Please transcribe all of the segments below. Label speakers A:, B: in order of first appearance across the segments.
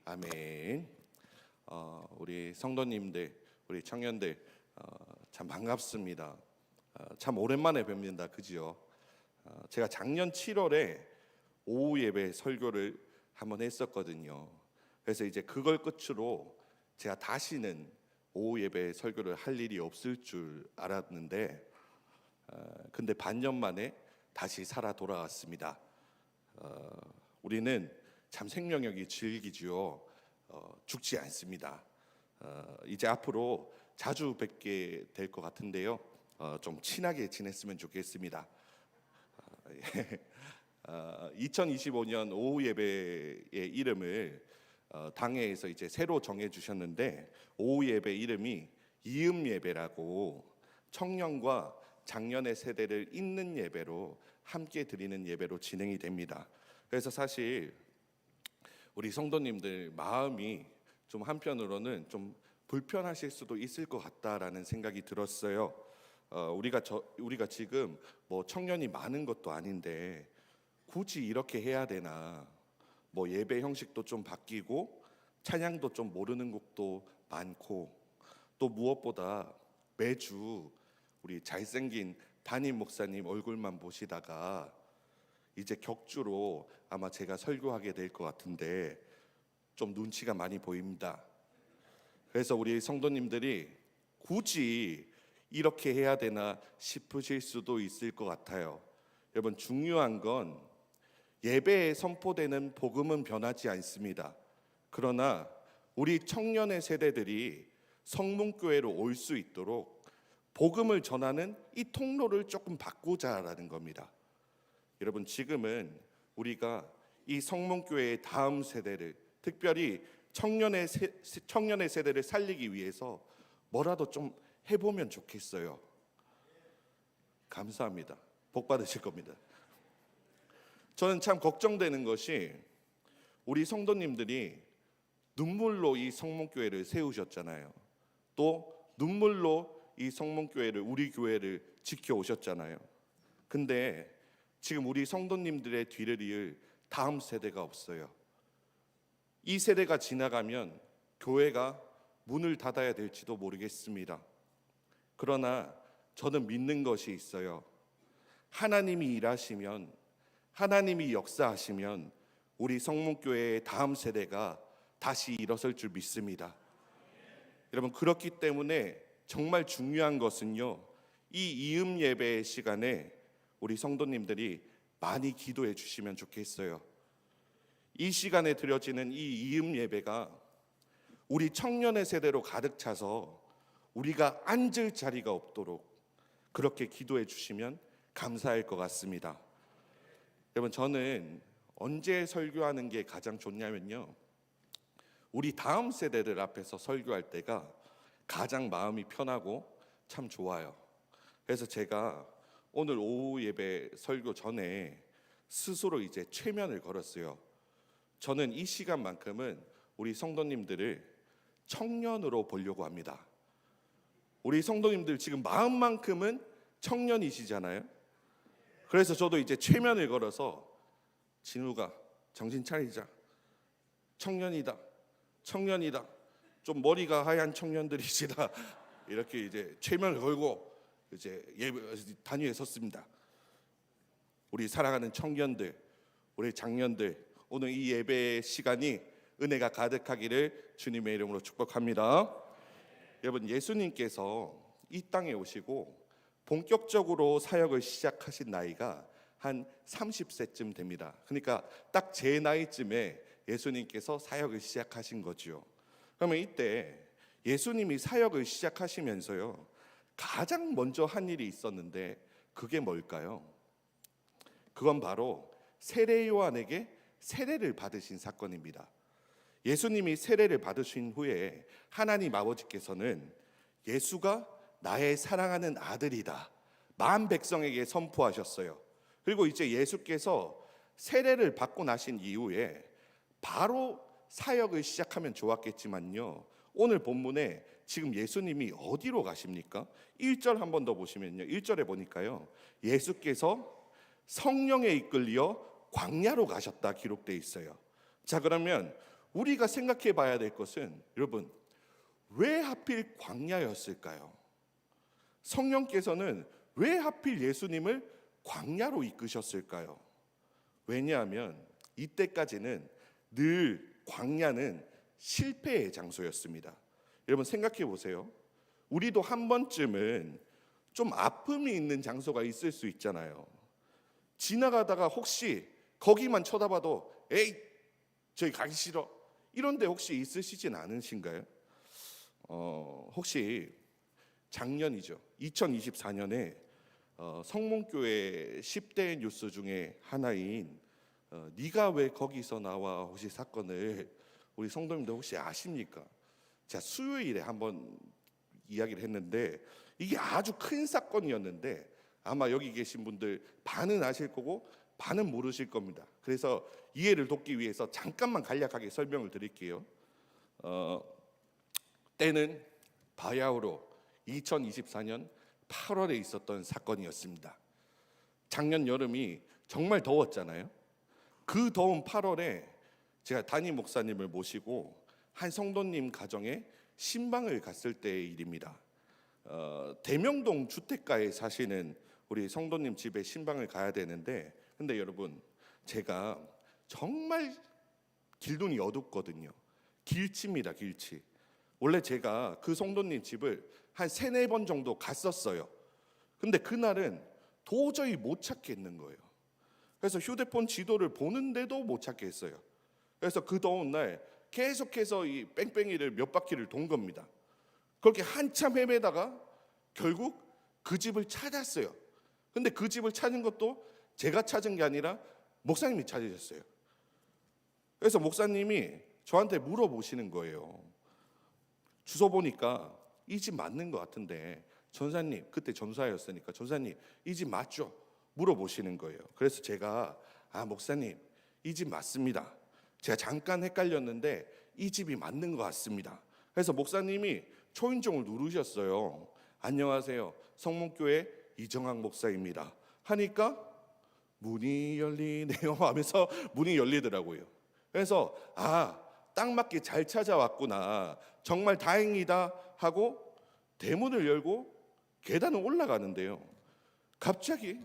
A: 아멘. 우리 성도님들, 우리 청년들 참 반갑습니다. 참 오랜만에 뵙는다, 그지요? 제가 작년 7월에 오후 예배 설교를 한번 했었거든요. 그래서 이제 그걸 끝으로 제가 다시는 오후 예배 설교를 할 일이 없을 줄 알았는데, 근데 반년 만에 다시 살아 돌아왔습니다. 우리는 참 생명력이 질기지요. 죽지 않습니다. 이제 앞으로 자주 뵙게 될 것 같은데요. 좀 친하게 지냈으면 좋겠습니다. 2025년 오후 예배의 이름을 당회에서 이제 새로 정해 주셨는데, 오후 예배 이름이 이음 예배라고, 청년과 장년의 세대를 잇는 예배로 함께 드리는 예배로 진행이 됩니다. 그래서 사실 우리 성도님들 마음이 좀 한편으로는 좀 불편하실 수도 있을 것 같다라는 생각이 들었어요. 우리가 지금 뭐 청년이 많은 것도 아닌데 굳이 이렇게 해야 되나? 뭐 예배 형식도 좀 바뀌고 찬양도 좀 모르는 곡도 많고, 또 무엇보다 매주 우리 잘생긴 담임 목사님 얼굴만 보시다가 이제 격주로 아마 제가 설교하게 될 것 같은데 좀 눈치가 많이 보입니다. 그래서 우리 성도님들이 굳이 이렇게 해야 되나 싶으실 수도 있을 것 같아요. 여러분, 중요한 건 예배에 선포되는 복음은 변하지 않습니다. 그러나 우리 청년의 세대들이 성문교회로 올 수 있도록 복음을 전하는 이 통로를 조금 바꾸자라는 겁니다. 여러분, 지금은 우리가 이 성문교회의 다음 세대를, 특별히 청년의 세대를 살리기 위해서 뭐라도 좀 해보면 좋겠어요. 감사합니다. 복 받으실 겁니다. 저는 참 걱정되는 것이, 우리 성도님들이 눈물로 이 성문교회를 세우셨잖아요. 또 눈물로 이 성문교회를, 우리 교회를 지켜오셨잖아요. 근데 지금 우리 성도님들의 뒤를 이을 다음 세대가 없어요. 이 세대가 지나가면 교회가 문을 닫아야 될지도 모르겠습니다. 그러나 저는 믿는 것이 있어요. 하나님이 일하시면, 하나님이 역사하시면 우리 성문교회의 다음 세대가 다시 일어설 줄 믿습니다. 여러분, 그렇기 때문에 정말 중요한 것은요, 이 이음 예배의 시간에 우리 성도님들이 많이 기도해 주시면 좋겠어요. 이 시간에 드려지는 이 이음 예배가 우리 청년의 세대로 가득 차서 우리가 앉을 자리가 없도록 그렇게 기도해 주시면 감사할 것 같습니다. 여러분, 저는 언제 설교하는 게 가장 좋냐면요, 우리 다음 세대들 앞에서 설교할 때가 가장 마음이 편하고 참 좋아요. 그래서 제가 오늘 오후 예배 설교 전에 스스로 이제 최면을 걸었어요. 저는 이 시간만큼은 우리 성도님들을 청년으로 보려고 합니다. 우리 성도님들 지금 마음만큼은 청년이시잖아요. 그래서 저도 이제 최면을 걸어서, 진우가 정신 차리자, 청년이다, 청년이다, 좀 머리가 하얀 청년들이시다, 이렇게 이제 최면을 걸고 이제 예배 단위에 섰습니다. 우리 사랑하는 청년들, 우리 장년들, 오늘 이 예배 시간이 은혜가 가득하기를 주님의 이름으로 축복합니다. 여러분, 예수님께서 이 땅에 오시고 본격적으로 사역을 시작하신 나이가 한 30세쯤 됩니다. 그러니까 딱 제 나이쯤에 예수님께서 사역을 시작하신 거죠. 그러면 이때 예수님이 사역을 시작하시면서요, 가장 먼저 한 일이 있었는데 그게 뭘까요? 그건 바로 세례 요한에게 세례를 받으신 사건입니다. 예수님이 세례를 받으신 후에 하나님 아버지께서는 예수가 나의 사랑하는 아들이다, 만 백성에게 선포하셨어요. 그리고 이제 예수께서 세례를 받고 나신 이후에 바로 사역을 시작하면 좋았겠지만요, 오늘 본문에 지금 예수님이 어디로 가십니까? 1절 한 번 더 보시면요, 1절에 보니까요, 예수께서 성령에 이끌려 광야로 가셨다 기록되어 있어요. 자, 그러면 우리가 생각해 봐야 될 것은, 여러분, 왜 하필 광야였을까요? 성령께서는 왜 하필 예수님을 광야로 이끄셨을까요? 왜냐하면 이때까지는 늘 광야는 실패의 장소였습니다. 여러분 생각해 보세요. 우리도 한 번쯤은 좀 아픔이 있는 장소가 있을 수 있잖아요. 지나가다가 혹시 거기만 쳐다봐도 에이 저기 가기 싫어, 이런 데 혹시 있으시진 않으신가요? 혹시 작년이죠, 2024년에 성문교회 10대 뉴스 중에 하나인 네가 왜 거기서 나와 혹시 사건을 우리 성도님들 혹시 아십니까? 제가 수요일에 한번 이야기를 했는데 이게 아주 큰 사건이었는데 아마 여기 계신 분들 반은 아실 거고 반은 모르실 겁니다. 그래서 이해를 돕기 위해서 잠깐만 간략하게 설명을 드릴게요. 때는 바야흐로 2024년 8월에 있었던 사건이었습니다. 작년 여름이 정말 더웠잖아요. 그 더운 8월에 제가 담임 목사님을 모시고 한 성도님 가정에 신방을 갔을 때의 일입니다. 대명동 주택가에 사시는 우리 성도님 집에 신방을 가야 되는데, 근데 여러분 제가 정말 길눈이 어둡거든요. 길치입니다, 길치. 원래 제가 그 성도님 집을 한 3-4번 정도 갔었어요. 근데 그날은 도저히 못 찾겠는 거예요. 그래서 휴대폰 지도를 보는데도 못 찾겠어요. 그래서 그 더운 날 계속해서 이 뺑뺑이를 몇 바퀴를 돈 겁니다. 그렇게 한참 헤매다가 결국 그 집을 찾았어요. 근데 그 집을 찾은 것도 제가 찾은 게 아니라 목사님이 찾으셨어요. 그래서 목사님이 저한테 물어보시는 거예요. 주소 보니까 이 집 맞는 것 같은데 전사님, 그때 전사였으니까 전사님 이 집 맞죠? 물어보시는 거예요. 그래서 제가 목사님 이 집 맞습니다. 제가 잠깐 헷갈렸는데 이 집이 맞는 것 같습니다. 그래서 목사님이 초인종을 누르셨어요. 안녕하세요, 성문교회 이정학 목사입니다 하니까 문이 열리네요 하면서 문이 열리더라고요. 그래서 딱 맞게 잘 찾아왔구나, 정말 다행이다 하고 대문을 열고 계단을 올라가는데요, 갑자기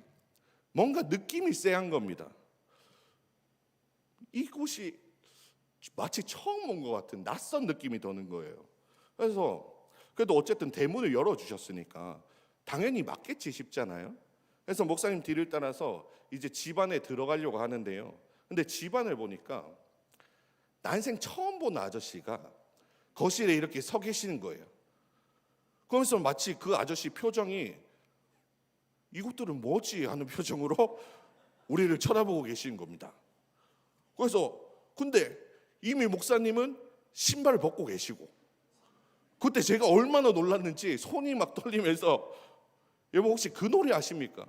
A: 뭔가 느낌이 쎄한 겁니다. 이곳이 마치 처음 온 것 같은 낯선 느낌이 드는 거예요. 그래서 그래도 어쨌든 대문을 열어주셨으니까 당연히 맞겠지 싶잖아요. 그래서 목사님 뒤를 따라서 이제 집 안에 들어가려고 하는데요, 근데 집 안을 보니까 난생 처음 본 아저씨가 거실에 이렇게 서 계시는 거예요. 그러면서 마치 그 아저씨 표정이 이것들은 뭐지 하는 표정으로 우리를 쳐다보고 계시는 겁니다. 그래서 근데 이미 목사님은 신발을 벗고 계시고, 그때 제가 얼마나 놀랐는지 손이 막 떨리면서, 여러분 혹시 그 노래 아십니까?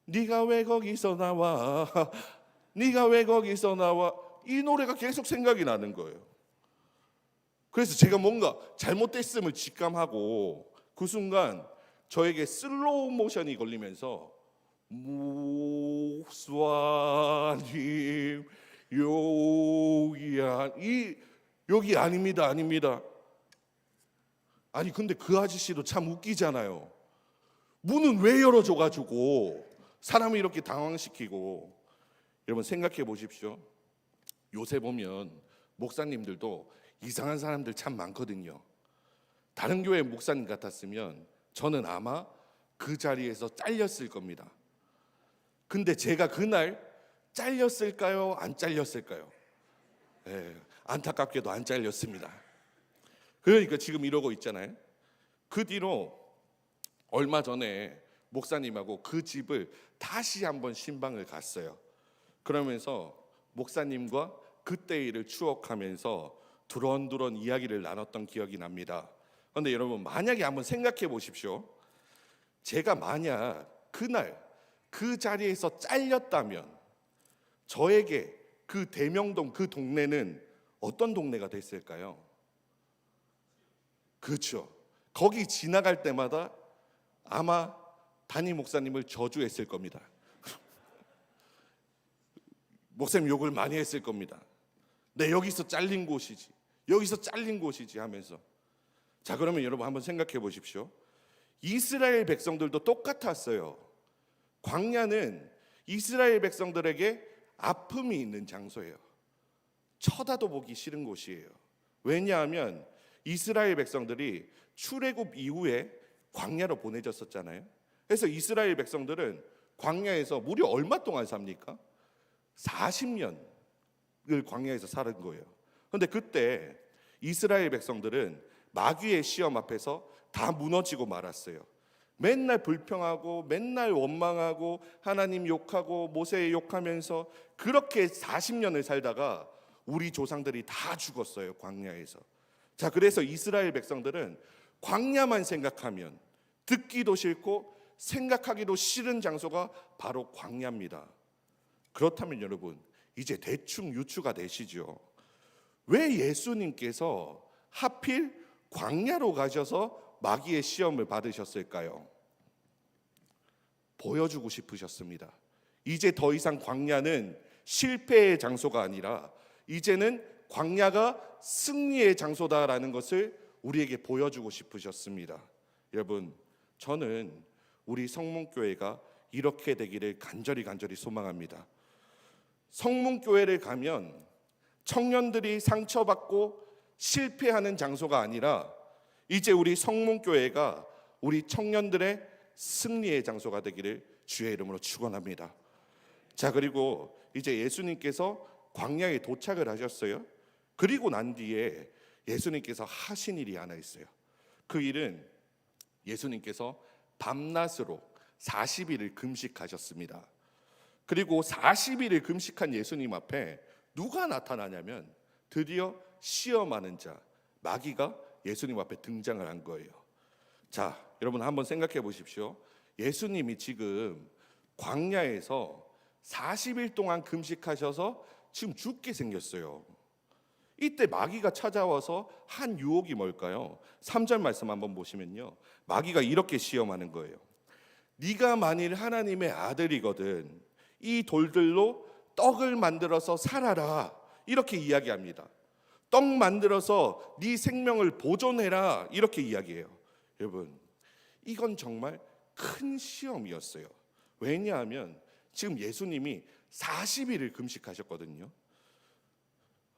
A: 네가 왜 거기서 나와, 네가 왜 거기서 나와, 이 노래가 계속 생각이 나는 거예요. 그래서 제가 뭔가 잘못됐음을 직감하고 그 순간 저에게 슬로우 모션이 걸리면서 목사님 여기 아닙니다, 아닙니다. 아니 근데 그 아저씨도 참 웃기잖아요. 문은 왜 열어줘가지고 사람을 이렇게 당황시키고. 여러분 생각해 보십시오. 요새 보면 목사님들도 이상한 사람들 참 많거든요. 다른 교회 목사님 같았으면 저는 아마 그 자리에서 잘렸을 겁니다. 근데 제가 그날 잘렸을까요? 안 잘렸을까요? 안타깝게도 안 잘렸습니다. 그러니까 지금 이러고 있잖아요. 그 뒤로 얼마 전에 목사님하고 그 집을 다시 한번 신방을 갔어요. 그러면서 목사님과 그때 일을 추억하면서 두런두런 이야기를 나눴던 기억이 납니다. 그런데 여러분 만약에 한번 생각해 보십시오. 제가 만약 그날 그 자리에서 잘렸다면 저에게 그 대명동 그 동네는 어떤 동네가 됐을까요? 그렇죠. 거기 지나갈 때마다 아마 담임 목사님을 저주했을 겁니다. 목사님 욕을 많이 했을 겁니다. 네, 여기서 잘린 곳이지, 여기서 잘린 곳이지 하면서. 자, 그러면 여러분 한번 생각해 보십시오. 이스라엘 백성들도 똑같았어요. 광야는 이스라엘 백성들에게 아픔이 있는 장소예요. 쳐다도 보기 싫은 곳이에요. 왜냐하면 이스라엘 백성들이 출애굽 이후에 광야로 보내졌었잖아요. 그래서 이스라엘 백성들은 광야에서 무려 얼마 동안 삽니까? 40년을 광야에서 살은 거예요. 그런데 그때 이스라엘 백성들은 마귀의 시험 앞에서 다 무너지고 말았어요. 맨날 불평하고 맨날 원망하고 하나님 욕하고 모세 욕하면서 그렇게 40년을 살다가 우리 조상들이 다 죽었어요, 광야에서. 자, 그래서 이스라엘 백성들은 광야만 생각하면 듣기도 싫고 생각하기도 싫은 장소가 바로 광야입니다. 그렇다면 여러분, 이제 대충 유추가 되시죠? 왜 예수님께서 하필 광야로 가셔서 마귀의 시험을 받으셨을까요? 보여주고 싶으셨습니다. 이제 더 이상 광야는 실패의 장소가 아니라 이제는 광야가 승리의 장소다라는 것을 우리에게 보여주고 싶으셨습니다. 여러분, 저는 우리 성문교회가 이렇게 되기를 간절히 소망합니다. 성문교회를 가면 청년들이 상처받고 실패하는 장소가 아니라 이제 우리 성문교회가 우리 청년들의 승리의 장소가 되기를 주의 이름으로 축원합니다. 자, 그리고 이제 예수님께서 광야에 도착을 하셨어요. 그리고 난 뒤에 예수님께서 하신 일이 하나 있어요. 그 일은 예수님께서 밤낮으로 40일을 금식하셨습니다. 그리고 40일을 금식한 예수님 앞에 누가 나타나냐면 드디어 시험하는 자, 마귀가 예수님 앞에 등장을 한 거예요. 자, 여러분 한번 생각해 보십시오. 예수님이 지금 광야에서 40일 동안 금식하셔서 지금 죽게 생겼어요. 이때 마귀가 찾아와서 한 유혹이 뭘까요? 3절 말씀 한번 보시면요, 마귀가 이렇게 시험하는 거예요. 네가 만일 하나님의 아들이거든 이 돌들로 떡을 만들어서 살아라, 이렇게 이야기합니다. 떡 만들어서 네 생명을 보존해라, 이렇게 이야기해요. 여러분, 이건 정말 큰 시험이었어요. 왜냐하면 지금 예수님이 40일을 금식하셨거든요.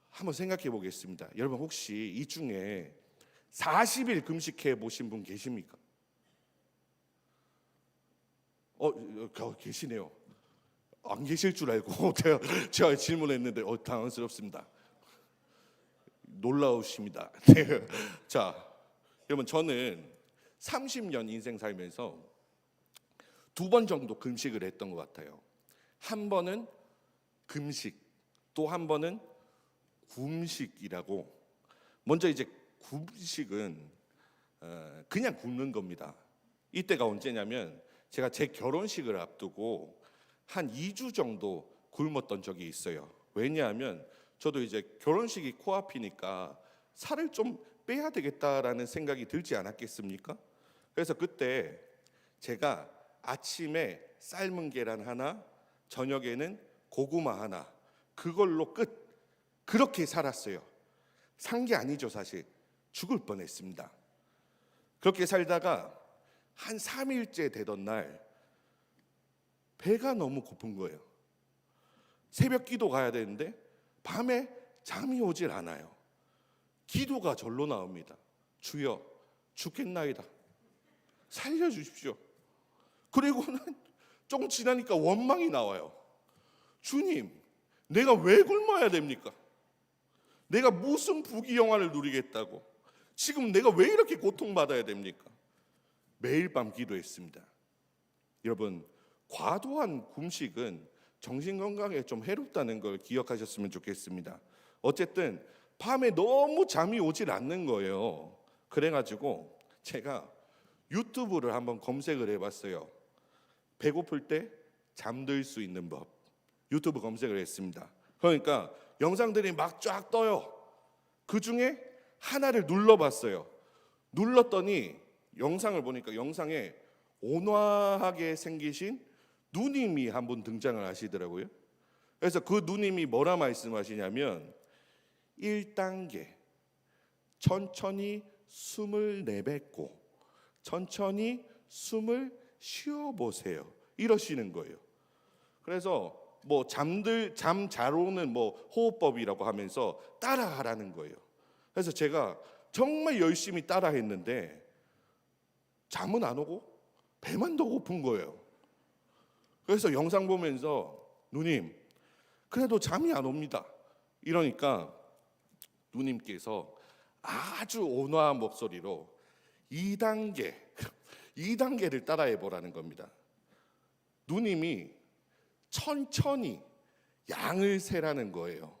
A: 한번 생각해 보겠습니다. 여러분, 혹시 이 중에 40일 금식해 보신 분 계십니까? 계시네요. 안 계실 줄 알고 제가 질문했는데 당황스럽습니다. 놀라우십니다. 네. 자, 여러분, 저는 30년 인생 살면서 2번 정도 금식을 했던 것 같아요. 한 번은 금식, 또 한 번은 굶식이라고. 먼저 이제 굶식은 그냥 굶는 겁니다. 이때가 언제냐면 제가 제 결혼식을 앞두고 한 2주 정도 굶었던 적이 있어요. 왜냐하면 저도 이제 결혼식이 코앞이니까 살을 좀 빼야 되겠다라는 생각이 들지 않았겠습니까? 그래서 그때 제가 아침에 삶은 계란 하나, 저녁에는 고구마 하나, 그걸로 끝. 그렇게 살았어요. 산 게 아니죠, 사실. 죽을 뻔했습니다. 그렇게 살다가 한 3일째 되던 날 배가 너무 고픈 거예요. 새벽 기도 가야 되는데 밤에 잠이 오질 않아요. 기도가 절로 나옵니다. 주여, 죽겠나이다, 살려주십시오. 그리고는 조금 지나니까 원망이 나와요. 주님, 내가 왜 굶어야 됩니까? 내가 무슨 부귀영화를 누리겠다고? 지금 내가 왜 이렇게 고통받아야 됩니까? 매일 밤 기도했습니다. 여러분, 과도한 금식은 정신건강에 좀 해롭다는 걸 기억하셨으면 좋겠습니다. 어쨌든 밤에 너무 잠이 오질 않는 거예요. 그래가지고 제가 유튜브를 한번 검색을 해봤어요. 배고플 때 잠들 수 있는 법, 유튜브 검색을 했습니다. 그러니까 영상들이 막 쫙 떠요. 그 중에 하나를 눌러봤어요. 눌렀더니 영상을 보니까 영상에 온화하게 생기신 누님이 한 분 등장을 하시더라고요. 그래서 그 누님이 뭐라 말씀하시냐면 1단계 천천히 숨을 내뱉고 천천히 숨을 쉬어보세요. 이러시는 거예요. 그래서 뭐 잠 잘 오는 뭐 호흡법이라고 하면서 따라하라는 거예요. 그래서 제가 정말 열심히 따라했는데 잠은 안 오고 배만 더 고픈 거예요. 그래서 영상 보면서 누님 그래도 잠이 안 옵니다. 이러니까 누님께서 아주 온화한 목소리로 2단계를 따라해 보라는 겁니다. 누님이 천천히 양을 세라는 거예요.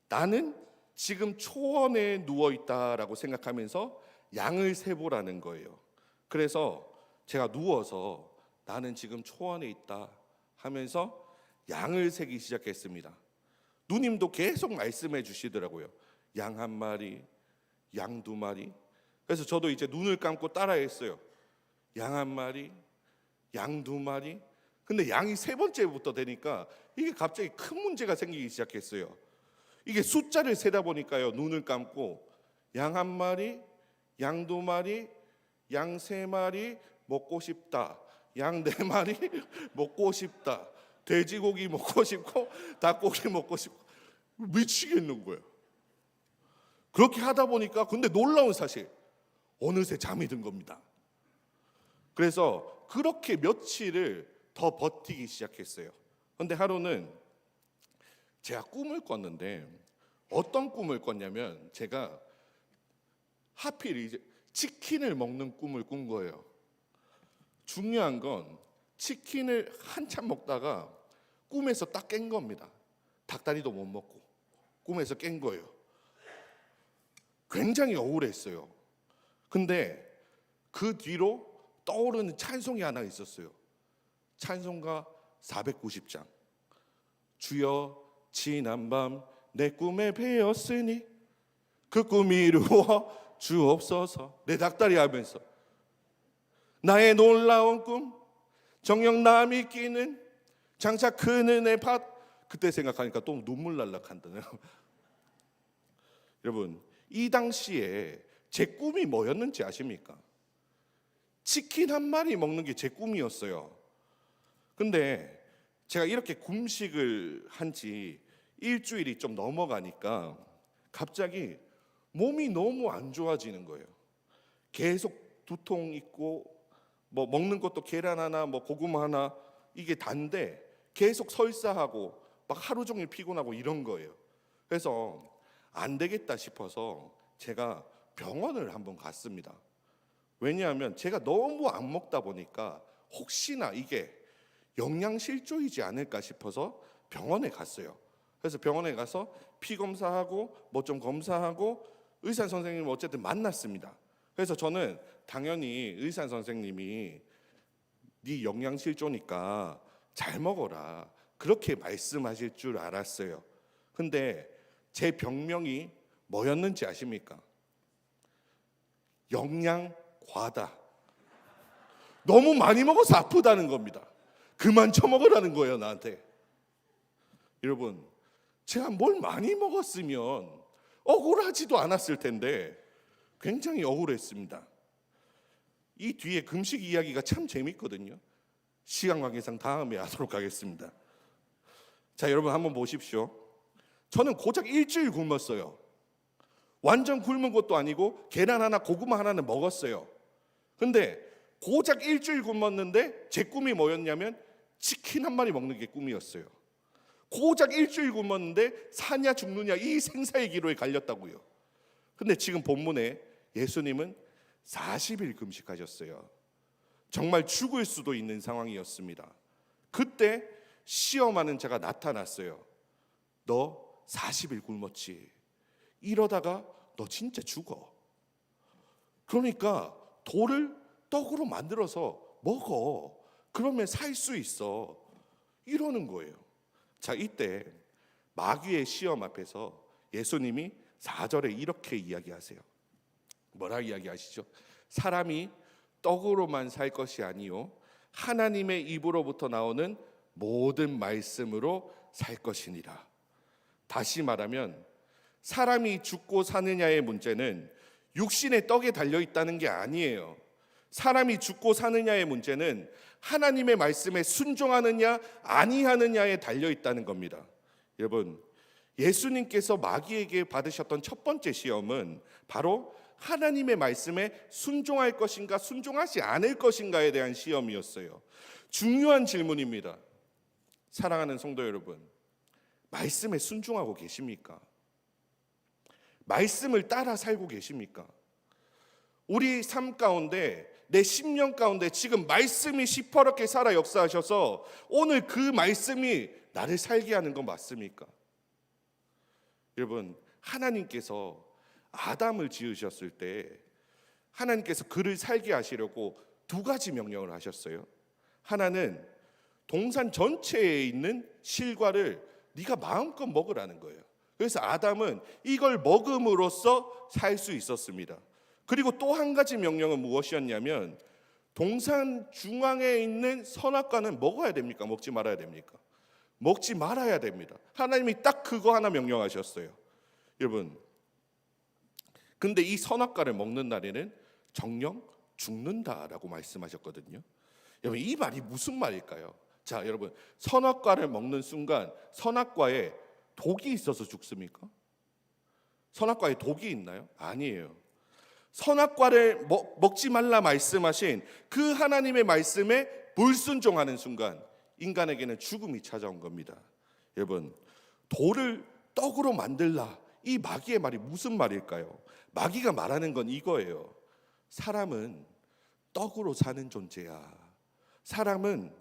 A: 나는 지금 초원에 누워 있다라고 생각하면서 양을 세보라는 거예요. 그래서 제가 누워서 나는 지금 초원에 있다 하면서 양을 세기 시작했습니다. 누님도 계속 말씀해 주시더라고요. 양 1마리, 양 2마리. 그래서 저도 이제 눈을 감고 따라했어요. 양 1마리, 양 2마리. 근데 양이 3번째부터 되니까 이게 갑자기 큰 문제가 생기기 시작했어요. 이게 숫자를 세다 보니까요, 눈을 감고 양 1마리, 양 2마리, 양 3마리 먹고 싶다. 양 4마리 먹고 싶다. 돼지고기 먹고 싶고 닭고기 먹고 싶고 미치겠는 거예요. 그렇게 하다 보니까 근데 놀라운 사실 어느새 잠이 든 겁니다. 그래서 그렇게 며칠을 더 버티기 시작했어요. 근데 하루는 제가 꿈을 꿨는데 어떤 꿈을 꿨냐면 제가 하필 이제 치킨을 먹는 꿈을 꾼 거예요. 중요한 건 치킨을 한참 먹다가 꿈에서 딱 깬 겁니다. 닭다리도 못 먹고 꿈에서 깬 거예요. 굉장히 억울했어요. 근데 그 뒤로 떠오르는 찬송이 하나 있었어요. 찬송가 490장. 주여 지난밤 내 꿈에 배었으니 그 꿈이 이루어 주옵소서. 내 닭다리 하면서 나의 놀라운 꿈 정녕 남이 끼는 장차 큰 은혜 받. 그때 생각하니까 또 눈물 날락한다네요. 여러분 이 당시에 제 꿈이 뭐였는지 아십니까? 치킨 1마리 먹는 게 제 꿈이었어요. 근데 제가 이렇게 금식을 한 지 일주일이 좀 넘어가니까 갑자기 몸이 너무 안 좋아지는 거예요. 계속 두통 있고 뭐 먹는 것도 계란 하나 뭐 고구마 하나 이게 단데 계속 설사하고 막 하루 종일 피곤하고 이런 거예요. 그래서 안 되겠다 싶어서 제가 병원을 한번 갔습니다. 왜냐하면 제가 너무 안 먹다 보니까 혹시나 이게 영양실조이지 않을까 싶어서 병원에 갔어요. 그래서 병원에 가서 피 검사하고 뭐 좀 검사하고 의사 선생님을 어쨌든 만났습니다. 그래서 저는 당연히 의사 선생님이 네 영양실조니까 잘 먹어라 그렇게 말씀하실 줄 알았어요. 근데 제 병명이 뭐였는지 아십니까? 영양과다. 너무 많이 먹어서 아프다는 겁니다. 그만 처먹으라는 거예요 나한테. 여러분 제가 뭘 많이 먹었으면 억울하지도 않았을 텐데 굉장히 억울했습니다. 이 뒤에 금식 이야기가 참 재밌거든요. 시간 관계상 다음에 하도록 하겠습니다. 자 여러분 한번 보십시오. 저는 고작 일주일 굶었어요. 완전 굶은 것도 아니고 계란 하나 고구마 하나는 먹었어요. 근데 고작 일주일 굶었는데 제 꿈이 뭐였냐면 치킨 1마리 먹는 게 꿈이었어요. 고작 일주일 굶었는데 사냐 죽느냐 이 생사의 기로에 갈렸다고요. 근데 지금 본문에 예수님은 40일 금식하셨어요. 정말 죽을 수도 있는 상황이었습니다. 그때 시험하는 자가 나타났어요. 너 40일 굶었지. 이러다가 너 진짜 죽어. 그러니까 돌을 떡으로 만들어서 먹어. 그러면 살 수 있어. 이러는 거예요. 자, 이때 마귀의 시험 앞에서 예수님이 4절에 이렇게 이야기하세요. 뭐라 이야기하시죠? 사람이 떡으로만 살 것이 아니요 하나님의 입으로부터 나오는 모든 말씀으로 살 것이니라. 다시 말하면 사람이 죽고 사느냐의 문제는 육신의 떡에 달려 있다는 게 아니에요. 사람이 죽고 사느냐의 문제는 하나님의 말씀에 순종하느냐 아니하느냐에 달려 있다는 겁니다. 여러분, 예수님께서 마귀에게 받으셨던 첫 번째 시험은 바로 하나님의 말씀에 순종할 것인가 순종하지 않을 것인가에 대한 시험이었어요. 중요한 질문입니다. 사랑하는 성도 여러분, 말씀에 순종하고 계십니까? 말씀을 따라 살고 계십니까? 우리 삶 가운데, 내 심령 가운데 지금 말씀이 시퍼렇게 살아 역사하셔서 오늘 그 말씀이 나를 살게 하는 건 맞습니까? 여러분, 하나님께서 아담을 지으셨을 때 하나님께서 그를 살게 하시려고 두 가지 명령을 하셨어요. 하나는 동산 전체에 있는 실과를 네가 마음껏 먹으라는 거예요. 그래서 아담은 이걸 먹음으로써 살 수 있었습니다. 그리고 또 한 가지 명령은 무엇이었냐면 동산 중앙에 있는 선악과는 먹어야 됩니까? 먹지 말아야 됩니까? 먹지 말아야 됩니다. 하나님이 딱 그거 하나 명령하셨어요. 여러분, 근데 이 선악과를 먹는 날에는 정녕 죽는다라고 말씀하셨거든요. 여러분, 이 말이 무슨 말일까요? 자, 여러분, 선악과를 먹는 순간 선악과에 독이 있어서 죽습니까? 선악과에 독이 있나요? 아니에요. 선악과를 먹지 말라 말씀하신 그 하나님의 말씀에 불순종하는 순간 인간에게는 죽음이 찾아온 겁니다. 여러분, 돌을 떡으로 만들라, 이 마귀의 말이 무슨 말일까요? 마귀가 말하는 건 이거예요. 사람은 떡으로 사는 존재야. 사람은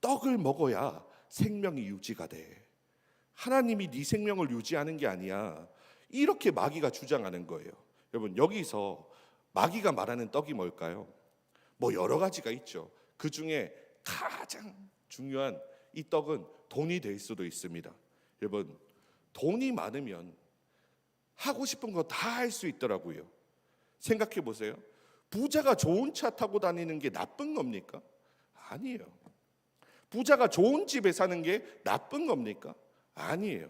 A: 떡을 먹어야 생명이 유지가 돼. 하나님이 네 생명을 유지하는 게 아니야. 이렇게 마귀가 주장하는 거예요. 여러분, 여기서 마귀가 말하는 떡이 뭘까요? 뭐 여러 가지가 있죠. 그 중에 가장 중요한 이 떡은 돈이 될 수도 있습니다. 여러분, 돈이 많으면 하고 싶은 거 다 할 수 있더라고요. 생각해 보세요. 부자가 좋은 차 타고 다니는 게 나쁜 겁니까? 아니에요. 부자가 좋은 집에 사는 게 나쁜 겁니까? 아니에요.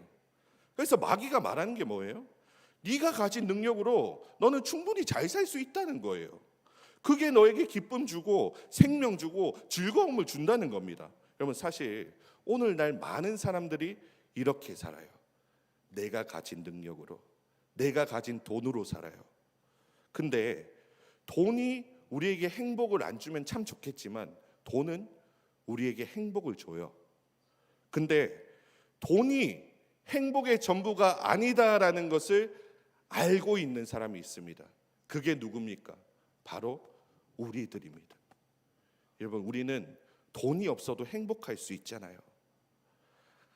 A: 그래서 마귀가 말하는 게 뭐예요? 네가 가진 능력으로 너는 충분히 잘 살 수 있다는 거예요. 그게 너에게 기쁨 주고 생명 주고 즐거움을 준다는 겁니다. 여러분, 사실 오늘날 많은 사람들이 이렇게 살아요. 내가 가진 능력으로, 내가 가진 돈으로 살아요. 근데 돈이 우리에게 행복을 안 주면 참 좋겠지만 돈은 우리에게 행복을 줘요. 근데 돈이 행복의 전부가 아니다라는 것을 알고 있는 사람이 있습니다. 그게 누굽니까? 바로 우리들입니다. 여러분, 우리는 돈이 없어도 행복할 수 있잖아요.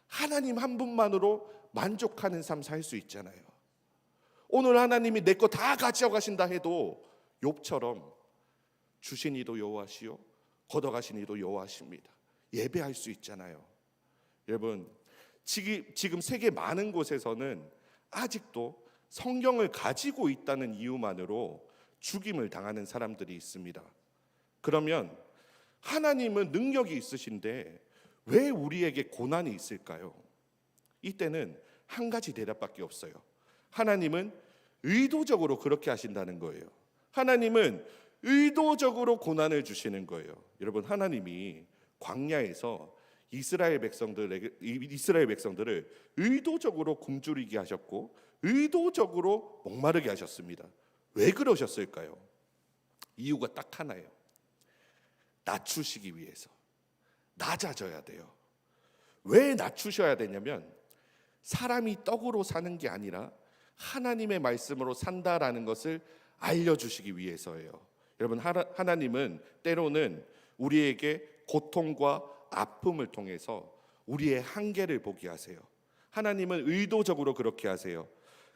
A: 하나님 한 분만으로 만족하는 삶 살 수 있잖아요. 오늘 하나님이 내 거 다 가져가신다 해도 욥처럼 주신 이도 여호와시요 걷어가신 이도 여호와십니다. 예배할 수 있잖아요. 여러분, 지금 세계 많은 곳에서는 아직도 성경을 가지고 있다는 이유만으로 죽임을 당하는 사람들이 있습니다. 그러면 하나님은 능력이 있으신데 왜 우리에게 고난이 있을까요? 이때는 한 가지 대답밖에 없어요. 하나님은 의도적으로 그렇게 하신다는 거예요. 하나님은 의도적으로 고난을 주시는 거예요. 여러분, 하나님이 광야에서 이스라엘 백성들을 의도적으로 굶주리게 하셨고 의도적으로 목마르게 하셨습니다. 왜 그러셨을까요? 이유가 딱 하나예요. 낮추시기 위해서. 낮아져야 돼요. 왜 낮추셔야 되냐면 사람이 떡으로 사는 게 아니라 하나님의 말씀으로 산다라는 것을 알려주시기 위해서예요. 여러분, 하나님은 때로는 우리에게 고통과 아픔을 통해서 우리의 한계를 보게 하세요. 하나님은 의도적으로 그렇게 하세요.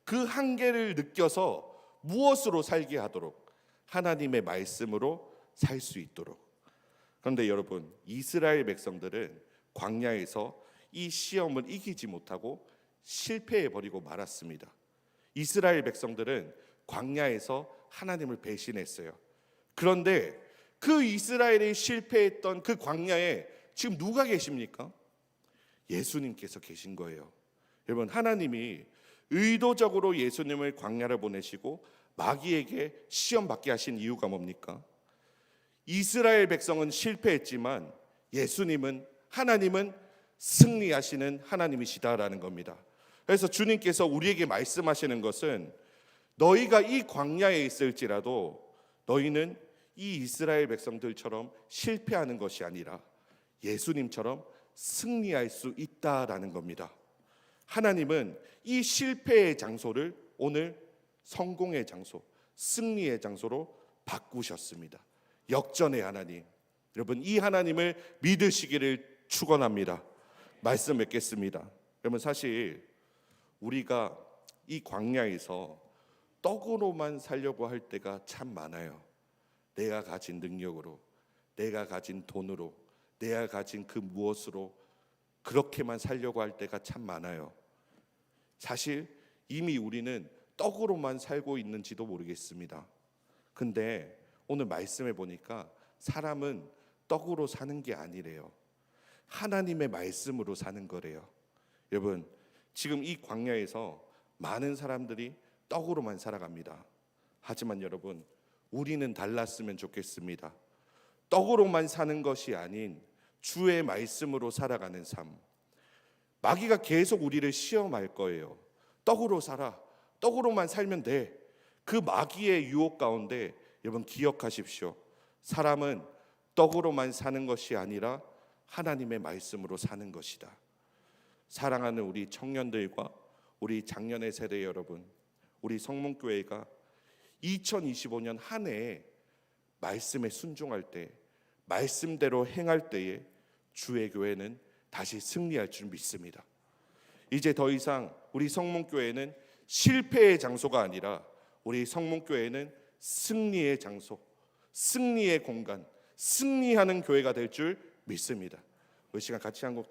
A: 그 한계를 느껴서 무엇으로 살게 하도록? 하나님의 말씀으로 살 수 있도록. 그런데 여러분, 이스라엘 백성들은 광야에서 이 시험을 이기지 못하고 실패해버리고 말았습니다. 이스라엘 백성들은 광야에서 하나님을 배신했어요. 그런데 그 이스라엘이 실패했던 그 광야에 지금 누가 계십니까? 예수님께서 계신 거예요. 여러분, 하나님이 의도적으로 예수님을 광야를 보내시고 마귀에게 시험 받게 하신 이유가 뭡니까? 이스라엘 백성은 실패했지만 예수님은, 하나님은 승리하시는 하나님이시다라는 겁니다. 그래서 주님께서 우리에게 말씀하시는 것은 너희가 이 광야에 있을지라도 너희는 이 이스라엘 백성들처럼 실패하는 것이 아니라 예수님처럼 승리할 수 있다라는 겁니다. 하나님은 이 실패의 장소를 오늘 성공의 장소, 승리의 장소로 바꾸셨습니다. 역전의 하나님, 여러분 이 하나님을 믿으시기를 축원합니다. 말씀 맺겠습니다. 여러분 사실 우리가 이 광야에서 떡으로만 살려고 할 때가 참 많아요. 내가 가진 능력으로, 내가 가진 돈으로, 내가 가진 그 무엇으로 그렇게만 살려고 할 때가 참 많아요. 사실 이미 우리는 떡으로만 살고 있는지도 모르겠습니다. 근데 오늘 말씀해 보니까 사람은 떡으로 사는 게 아니래요. 하나님의 말씀으로 사는 거래요. 여러분 지금 이 광야에서 많은 사람들이 떡으로만 살아갑니다. 하지만 여러분 우리는 달랐으면 좋겠습니다. 떡으로만 사는 것이 아닌 주의 말씀으로 살아가는 삶. 마귀가 계속 우리를 시험할 거예요. 떡으로 살아, 떡으로만 살면 돼. 그 마귀의 유혹 가운데 여러분 기억하십시오. 사람은 떡으로만 사는 것이 아니라 하나님의 말씀으로 사는 것이다. 사랑하는 우리 청년들과 우리 작년의 세대 여러분, 우리 성문교회가 2025년 한 해에 말씀에 순종할 때, 말씀대로 행할 때에 주의 교회는 다시 승리할 줄 믿습니다. 이제 더 이상 우리 성문교회는 실패의 장소가 아니라 우리 성문교회는 승리의 장소, 승리의 공간, 승리하는 교회가 될 줄 믿습니다. 이 시간 같이 한 곡